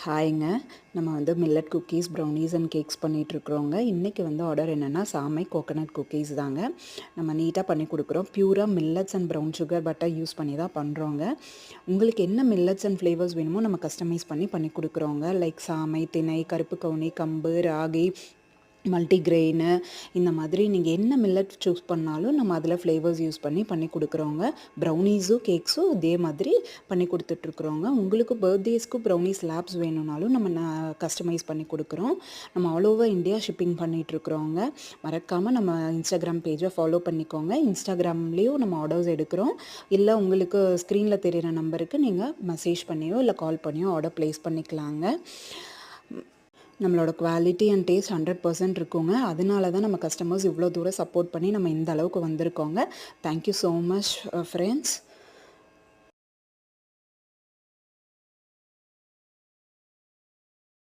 ஹாய்ங்க. நம்ம millet cookies, brownies and cakes பண்ணிகிட்ருக்குறோங்க. இன்றைக்கி ஆர்டர் என்னென்னா சாமை கோகோனட் குக்கீஸ் தாங்க. நம்ம நீட்டாக பண்ணி கொடுக்குறோம். பியூராக millets and brown sugar butter use பண்ணி தான் பண்ணுறோங்க. உங்களுக்கு என்ன மில்லட்ஸ் அண்ட் ஃப்ளேவர்ஸ் வேணுமோ நம்ம கஸ்டமைஸ் பண்ணி கொடுக்குறோங்க. லைக் சாமை, திணை, கருப்பு கவுனி, கம்பு, ராகி, மல்டிக்ரெயினு இந்த மாதிரி நீங்கள் என்ன மில்லட் சூஸ் பண்ணாலும் நம்ம அதில் ஃப்ளேவர்ஸ் யூஸ் பண்ணி கொடுக்குறோங்க. ப்ரௌனீஸும் கேக்ஸும் இதே மாதிரி பண்ணி கொடுத்துட்ருக்குறோங்க. உங்களுக்கு பர்த்டேஸ்க்கு ப்ரௌனீஸ் லேப்ஸ் வேணும்னாலும் நம்ம கஸ்டமைஸ் பண்ணி கொடுக்குறோம். நம்ம ஆல் ஓவர் இந்தியா ஷிப்பிங் பண்ணிகிட்ருக்குறோங்க. மறக்காமல் நம்ம இன்ஸ்டாகிராம் பேஜை ஃபாலோ பண்ணிக்கோங்க. இன்ஸ்டாகிராம்லேயும் நம்ம ஆர்டர்ஸ் எடுக்கிறோம். இல்லை உங்களுக்கு ஸ்க்ரீனில் தெரிகிற நம்பருக்கு நீங்கள் மெசேஜ் பண்ணியோ இல்லை கால் பண்ணியோ ஆர்டர் ப்ளேஸ் பண்ணிக்கலாங்க. நம்மளோட குவாலிட்டி அண்ட் டேஸ்ட் 100% இருக்குங்க. அதனால தான் நம்ம கஸ்டமர்ஸ் இவ்வளோ தூரம் சப்போர்ட் பண்ணி நம்ம இந்த அளவுக்கு வந்திருக்கோங்க. Thank you so much friends.